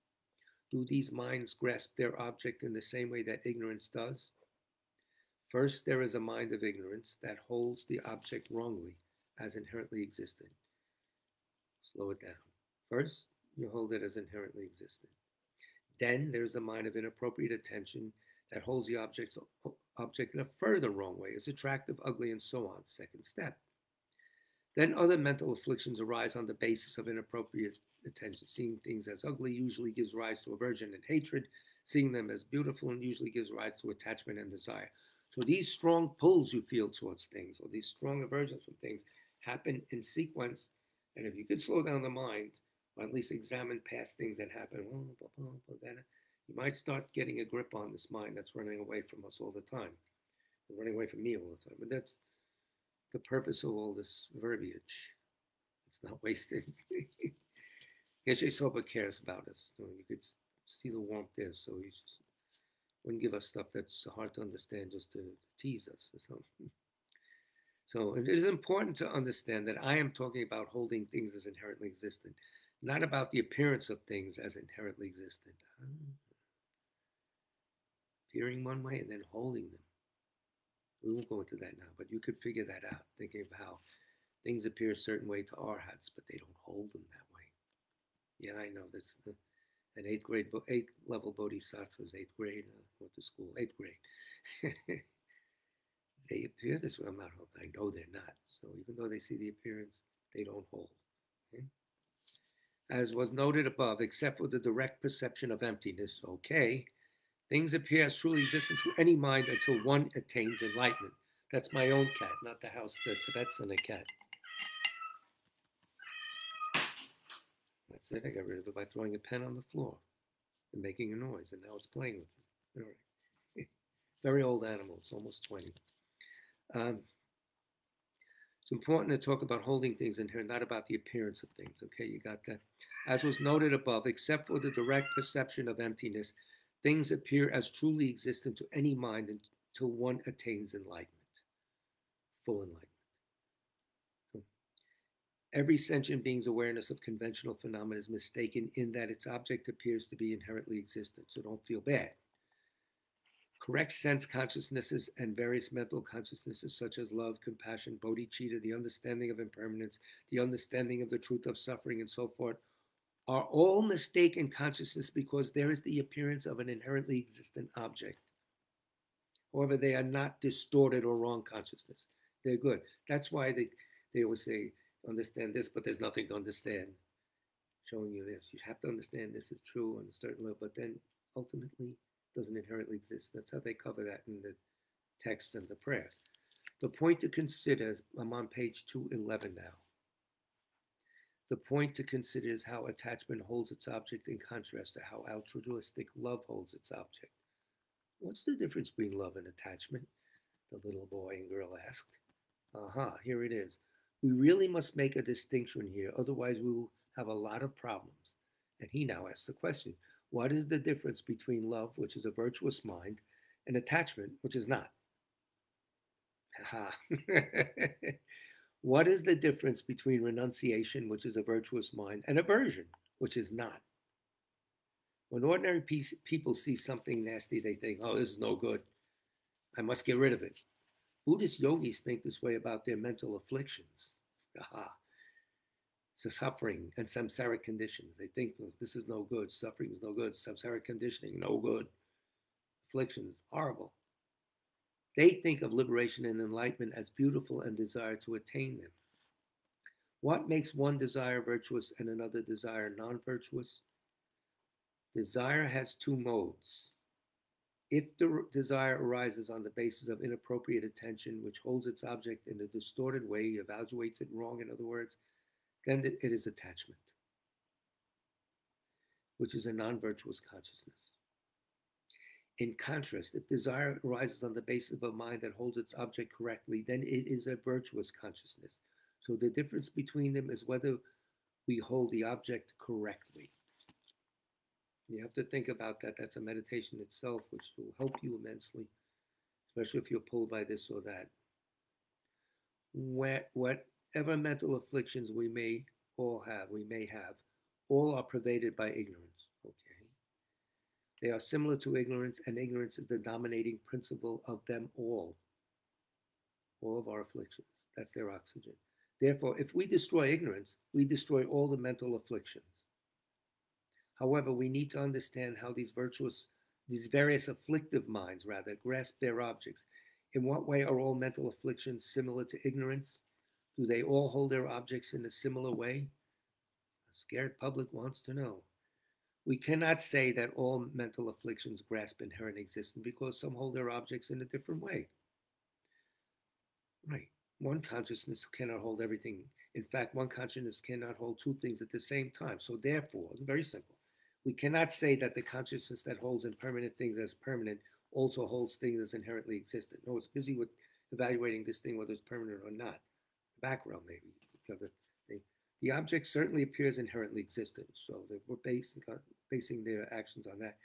Do these minds grasp their object in the same way that ignorance does? First, there is a mind of ignorance that holds the object wrongly, as inherently existent. Slow it down. First, you hold it as inherently existent. Then there's a mind of inappropriate attention that holds the object in a further wrong way, as attractive, ugly, and so on. Second step. Then other mental afflictions arise on the basis of inappropriate attention. Seeing things as ugly usually gives rise to aversion and hatred. Seeing them as beautiful and usually gives rise to attachment and desire. So these strong pulls you feel towards things, or these strong aversions from things, happen in sequence. And if you could slow down the mind, or at least examine past things that happen, you might start getting a grip on this mind that's running away from us all the time. It's running away from me all the time. But that's the purpose of all this verbiage. It's not wasted. Geshe Sopa cares about us. You could see the warmth there, so he just wouldn't give us stuff that's hard to understand just to tease us or something. So it is important to understand that I am talking about holding things as inherently existent, not about the appearance of things as inherently existent. Appearing one way and then holding them. We won't go into that now, but you could figure that out, thinking of how things appear a certain way to our hats, but they don't hold them that way. Yeah, I know. That's an eighth level bodhisattva's 8th grade. Went to school, 8th grade. They appear this way. I'm not holding. I know they're not. So even though they see the appearance, they don't hold. Okay? As was noted above, except for the direct perception of emptiness, okay, things appear as truly existent to any mind until one attains enlightenment. That's my own cat, not the house, the Tibetan cat. That's it. I got rid of it by throwing a pen on the floor and making a noise, and now it's playing with it. All right. Very old animals, almost 20. It's important to talk about holding things in here, not about the appearance of things. Okay, you got that? As was noted above, except for the direct perception of emptiness, things appear as truly existent to any mind until one attains enlightenment, full enlightenment. Every sentient being's awareness of conventional phenomena is mistaken in that its object appears to be inherently existent, so don't feel bad. Correct sense consciousnesses and various mental consciousnesses such as love, compassion, bodhicitta, the understanding of impermanence, the understanding of the truth of suffering, and so forth, are all mistaken consciousness because there is the appearance of an inherently existent object. However, they are not distorted or wrong consciousness. They're good. That's why they always say, understand this, but there's nothing to understand. Showing you this. You have to understand this is true on a certain level, but then ultimately doesn't inherently exist. That's how they cover that in the text and the prayers. The point to consider, I'm on page 211 now. The point to consider is how attachment holds its object in contrast to how altruistic love holds its object. What's the difference between love and attachment? The little boy and girl asked. Aha, here it is. We really must make a distinction here, otherwise we will have a lot of problems. And he now asks the question, what is the difference between love, which is a virtuous mind, and attachment, which is not? Aha. What is the difference between renunciation, which is a virtuous mind, and aversion, which is not? When ordinary people see something nasty, they think, oh, this is no good. I must get rid of it. Buddhist yogis think this way about their mental afflictions. Aha. So suffering and samsaric conditions. They think, well, this is no good. Suffering is no good. Samsaric conditioning, no good. Afflictions, horrible. They think of liberation and enlightenment as beautiful and desire to attain them. What makes one desire virtuous and another desire non-virtuous? Desire has two modes. If the desire arises on the basis of inappropriate attention, which holds its object in a distorted way, evaluates it wrong, in other words, then it is attachment, which is a non-virtuous consciousness. In contrast, if desire arises on the basis of a mind that holds its object correctly, then it is a virtuous consciousness. So the difference between them is whether we hold the object correctly. You have to think about that. That's a meditation itself, which will help you immensely, especially if you're pulled by this or that. Whatever mental afflictions we may have, all are pervaded by ignorance. Okay. They are similar to ignorance, and ignorance is the dominating principle of them all of our afflictions. That's their oxygen. Therefore, if we destroy ignorance, we destroy all the mental afflictions. However, we need to understand how these various afflictive minds, grasp their objects. In what way are all mental afflictions similar to ignorance? Do they all hold their objects in a similar way? A scared public wants to know. We cannot say that all mental afflictions grasp inherent existence because some hold their objects in a different way. Right. One consciousness cannot hold everything. In fact, one consciousness cannot hold two things at the same time. So therefore, it's very simple. We cannot say that the consciousness that holds impermanent things as permanent also holds things as inherently existent. No, it's busy with evaluating this thing, whether it's permanent or not. The background, maybe. The object certainly appears inherently existent. So we're basing their actions on that.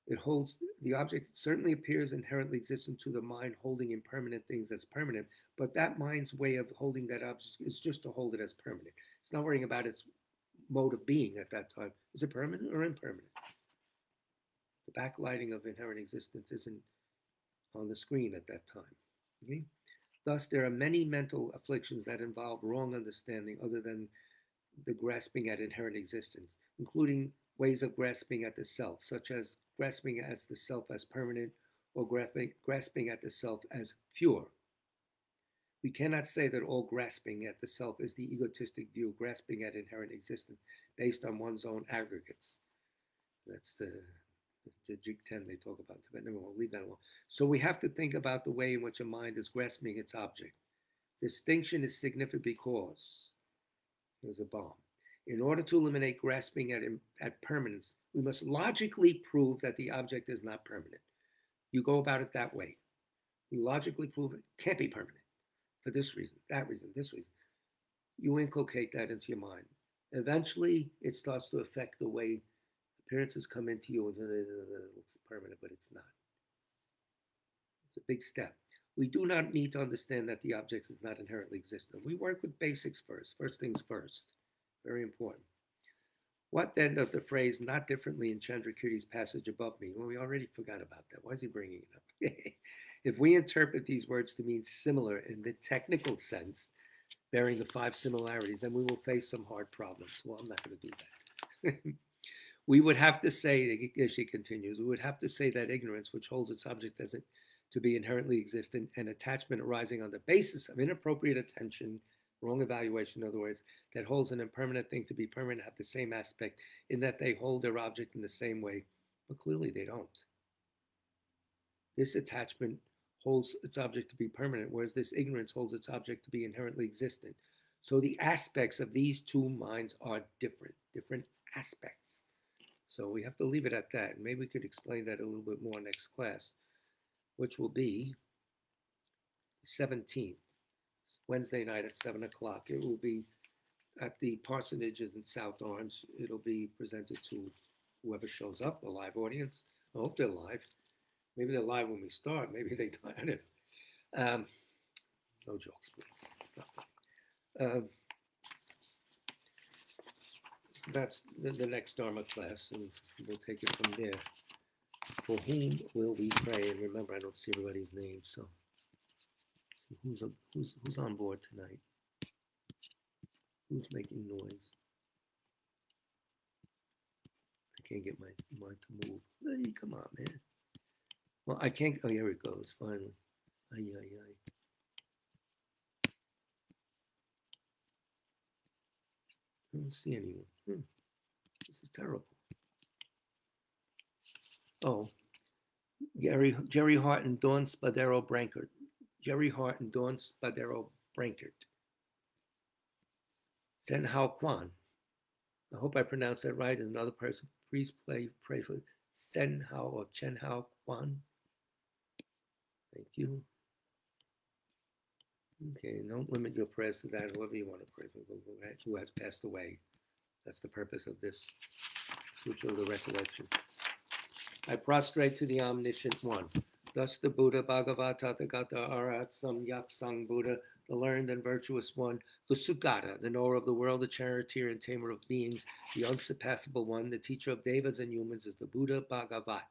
The object certainly appears inherently existent to the mind holding impermanent things as permanent, but that mind's way of holding that object is just to hold it as permanent. It's not worrying about its mode of being at that time. Is it permanent or impermanent? The backlighting of inherent existence isn't on the screen at that time. Okay? Thus, there are many mental afflictions that involve wrong understanding other than the grasping at inherent existence, including ways of grasping at the self, such as grasping as the self as permanent or grasping at the self as pure. We cannot say that all grasping at the self is the egotistic view, grasping at inherent existence based on one's own aggregates. That's the Jig 10 they talk about. But never mind, leave that alone. So we have to think about the way in which a mind is grasping its object. Distinction is significant because, here's a bomb. In order to eliminate grasping at permanence, we must logically prove that the object is not permanent. You go about it that way. You logically prove it can't be permanent for this reason, that reason, this reason. You inculcate that into your mind. Eventually, it starts to affect the way appearances come into you, and it looks permanent, but it's not. It's a big step. We do not need to understand that the object is not inherently existent. We work with basics first. First things first. Very important. What then does the phrase "not differently" in Chandrakirti's passage above me? Well, we already forgot about that. Why is he bringing it up? If we interpret these words to mean similar in the technical sense, bearing the 5 similarities, then we will face some hard problems. Well, I'm not going to do that. We would have to say, as she continues, we would have to say that ignorance, which holds its object as it to be inherently existent, and attachment arising on the basis of inappropriate attention, wrong evaluation, in other words, that holds an impermanent thing to be permanent, have the same aspect in that they hold their object in the same way, but clearly they don't. This attachment holds its object to be permanent, whereas this ignorance holds its object to be inherently existent. So the aspects of these two minds are different aspects. So we have to leave it at that. And maybe we could explain that a little bit more next class, which will be 17th, Wednesday night at 7 o'clock. It will be at the Parsonages in South Orange. It'll be presented to whoever shows up, a live audience. I hope they're live. Maybe they're live when we start. Maybe they don't. I don't know. No jokes, please. That's the next Dharma class, and we'll take it from there. For whom will we pray? And remember, I don't see everybody's name, so who's on board tonight? Who's making noise? I can't get my mind to move. Hey, come on, man. Well, I can't. Oh, here it goes. Finally. Ay, ay, ay. I don't see anyone. This is terrible. Oh, Jerry Hart and Dawn Spadero Brankert. Jerry Hart and Dawn Spadero Brankert. Sen Hao Kwan. I hope I pronounced that right. As another person, please pray for Sen Hao or Chen Hao Kwan. Thank you. Okay, don't limit your prayers to that. Whoever you want to pray for, who has passed away. That's the purpose of this Sutra of the Recollection. I prostrate to the Omniscient One. Thus the Buddha, Bhagavata, Tathagata, Arhat, Samyak Sang Buddha, the learned and virtuous one, the Sugata, the knower of the world, the charioteer and tamer of beings, the unsurpassable one, the teacher of devas and humans, is the Buddha Bhagavat.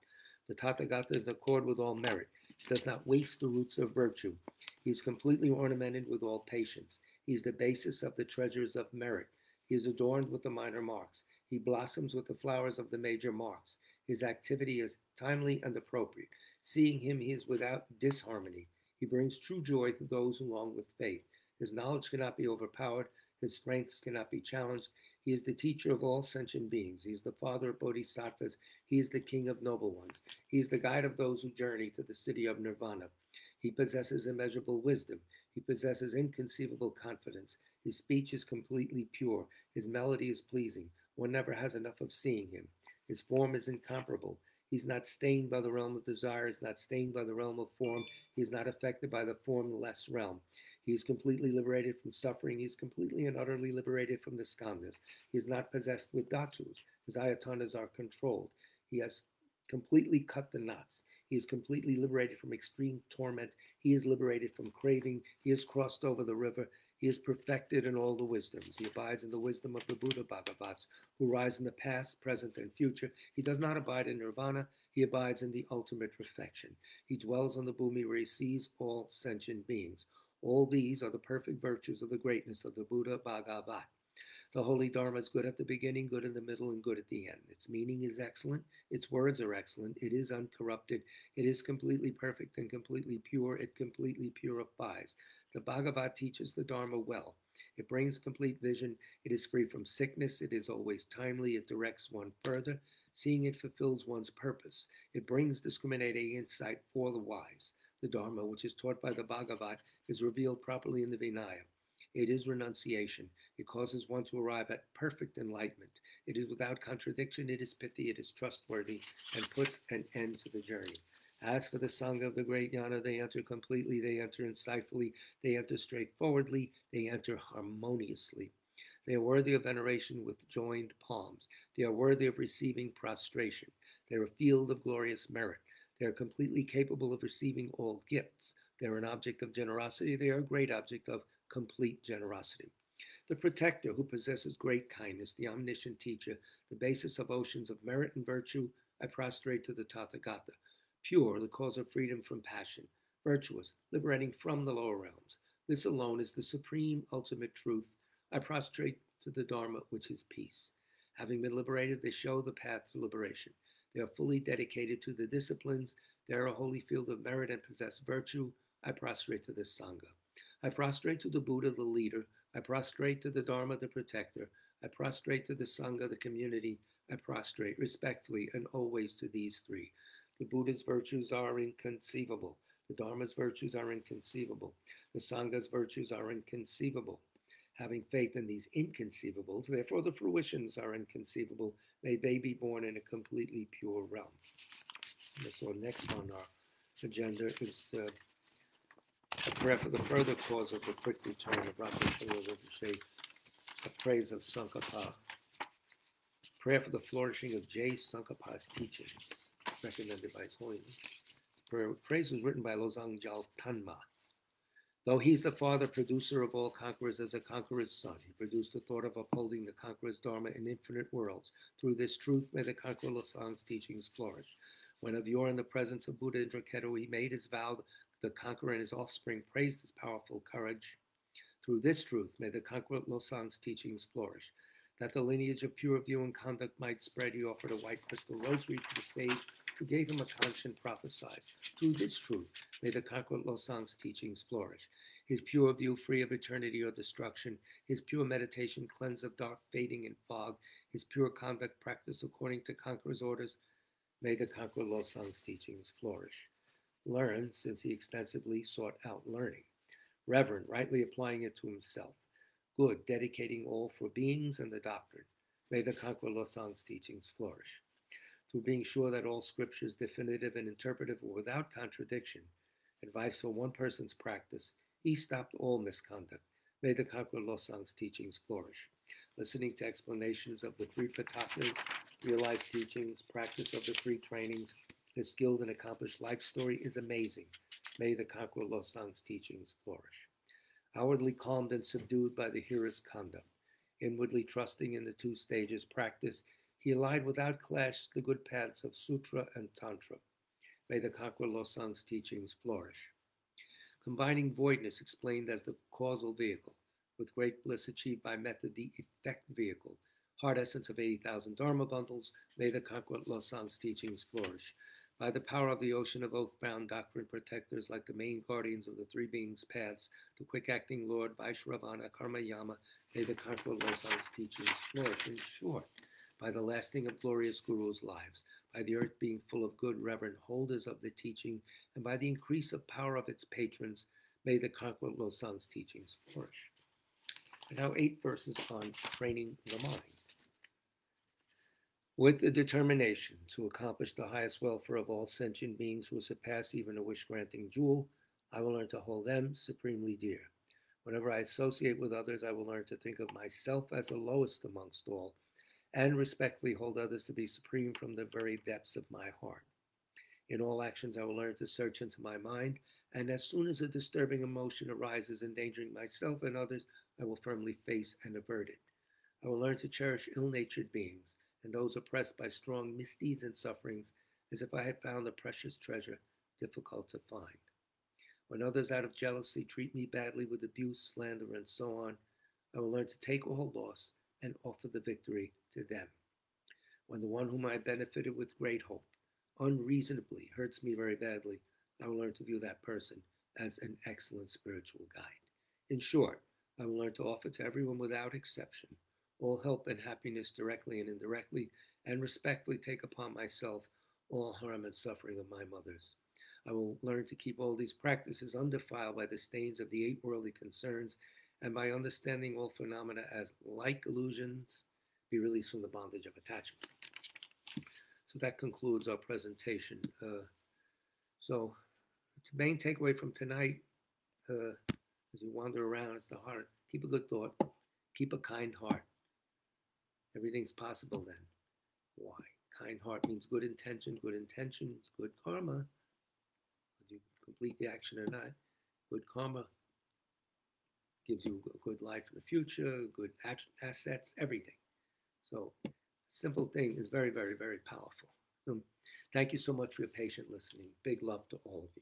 The Tathagata is in accord with all merit. He does not waste the roots of virtue. He is completely ornamented with all patience. He is the basis of the treasures of merit. He is adorned with the minor marks. He blossoms with the flowers of the major marks. His activity is timely and appropriate. Seeing him, he is without disharmony. He brings true joy to those who long with faith. His knowledge cannot be overpowered. His strengths cannot be challenged. He is the teacher of all sentient beings. He is the father of bodhisattvas. He is the king of noble ones. He is the guide of those who journey to the city of nirvana. He possesses immeasurable wisdom. He possesses inconceivable confidence. His speech is completely pure. His melody is pleasing. One never has enough of seeing him. His form is incomparable. He's not stained by the realm of desire. He's not stained by the realm of form. He is not affected by the formless realm. He is completely liberated from suffering. He is completely and utterly liberated from the skandhas. He is not possessed with dhatus. His ayatanas are controlled. He has completely cut the knots. He is completely liberated from extreme torment. He is liberated from craving. He has crossed over the river. He is perfected in all the wisdoms. He abides in the wisdom of the Buddha Bhagavats, who rise in the past, present, and future. He does not abide in nirvana. He abides in the ultimate perfection. He dwells on the bhumi where he sees all sentient beings. All these are the perfect virtues of the greatness of the Buddha Bhagavat. The Holy Dharma is good at the beginning, good in the middle, and good at the end. Its meaning is excellent. Its words are excellent. It is uncorrupted. It is completely perfect and completely pure. It completely purifies. The Bhagavad teaches the Dharma well. It brings complete vision. It is free from sickness. It is always timely. It directs one further. Seeing it fulfills one's purpose. It brings discriminating insight for the wise. The Dharma, which is taught by the Bhagavad, is revealed properly in the Vinaya. It is renunciation. It causes one to arrive at perfect enlightenment. It is without contradiction. It is pithy. It is trustworthy and puts an end to the journey. As for the Sangha of the great Jnana, they enter completely, they enter insightfully, they enter straightforwardly, they enter harmoniously. They are worthy of veneration with joined palms. They are worthy of receiving prostration. They are a field of glorious merit. They are completely capable of receiving all gifts. They are an object of generosity. They are a great object of complete generosity. The protector who possesses great kindness, the omniscient teacher, the basis of oceans of merit and virtue, I prostrate to the Tathagata. Pure, the cause of freedom from passion. Virtuous, liberating from the lower realms. This alone is the supreme ultimate truth. I prostrate to the Dharma, which is peace. Having been liberated, they show the path to liberation. They are fully dedicated to the disciplines. They are a holy field of merit and possess virtue. I prostrate to the Sangha. I prostrate to the Buddha, the leader. I prostrate to the Dharma, the protector. I prostrate to the Sangha, the community. I prostrate respectfully and always to these three. The Buddha's virtues are inconceivable. The Dharma's virtues are inconceivable. The Sangha's virtues are inconceivable. Having faith in these inconceivables, therefore the fruitions are inconceivable. May they be born in a completely pure realm. So next on our agenda is a prayer for the further cause of the quick return of Rakha a praise of Tsong-kha-pa. Prayer for the flourishing of J. Tsong-kha-pa's teachings, recommended by His Holiness. Praise was written by Losang Gyal Tanma. Though he's the father, producer of all conquerors, as a conqueror's son, he produced the thought of upholding the conqueror's dharma in infinite worlds. Through this truth, may the conqueror Losang's teachings flourish. When of yore in the presence of Buddha Indraketu, he made his vow, the conqueror and his offspring praised his powerful courage. Through this truth, may the conqueror Losang's teachings flourish. That the lineage of pure view and conduct might spread, he offered a white crystal rosary to the sage who gave him a conscience prophesied. Through this truth, may the conqueror Losang's teachings flourish. His pure view free of eternity or destruction, his pure meditation cleansed of dark fading and fog, his pure conduct practiced according to conqueror's orders, may the conqueror Losang's teachings flourish. Learn, since he extensively sought out learning. Reverent, rightly applying it to himself. Good, dedicating all for beings and the doctrine. May the conqueror Losang's teachings flourish. Through being sure that all scripture is definitive and interpretive or without contradiction, advice for one person's practice, he stopped all misconduct. May the conqueror Losang's teachings flourish. Listening to explanations of the three Pitakas, realized teachings, practice of the three trainings, his skilled and accomplished life story is amazing. May the conqueror Losang's teachings flourish. Outwardly calmed and subdued by the hearer's conduct, inwardly trusting in the two stages practice, he allied without clash the good paths of Sutra and Tantra. May the conqueror Losang's teachings flourish. Combining voidness explained as the causal vehicle, with great bliss achieved by method the effect vehicle, heart essence of 80,000 Dharma bundles, may the conqueror Losang's teachings flourish. By the power of the ocean of oath-bound doctrine protectors like the main guardians of the three beings' paths, the quick-acting Lord, Vaishravana, Karma Yama, may the conqueror Losang's teachings flourish. In short, by the lasting of glorious Guru's lives, by the earth being full of good reverent holders of the teaching, and by the increase of power of its patrons, may the conqueror Losang's teachings flourish. And now 8 verses on training the mind. With the determination to accomplish the highest welfare of all sentient beings who surpass even a wish-granting jewel, I will learn to hold them supremely dear. Whenever I associate with others, I will learn to think of myself as the lowest amongst all, and respectfully hold others to be supreme from the very depths of my heart. In all actions, I will learn to search into my mind, and as soon as a disturbing emotion arises endangering myself and others, I will firmly face and avert it. I will learn to cherish ill-natured beings, and those oppressed by strong misdeeds and sufferings, as if I had found a precious treasure difficult to find. When others out of jealousy treat me badly with abuse, slander, and so on, I will learn to take all loss and offer the victory to them. When the one whom I benefited with great hope unreasonably hurts me very badly, I will learn to view that person as an excellent spiritual guide. In short, I will learn to offer to everyone without exception all help and happiness directly and indirectly, and respectfully take upon myself all harm and suffering of my mothers. I will learn to keep all these practices undefiled by the stains of the 8 worldly concerns, and by understanding all phenomena as like illusions, be released from the bondage of attachment. So that concludes our presentation. So the main takeaway from tonight, as you wander around, is the heart. Keep a good thought. Keep a kind heart. Everything's possible then. Why? Kind heart means good intention. Good intentions, good karma. Whether you complete the action or not, good karma gives you a good life in the future, good assets, everything. So, simple thing is very, very, very powerful. So, thank you so much for your patient listening. Big love to all of you.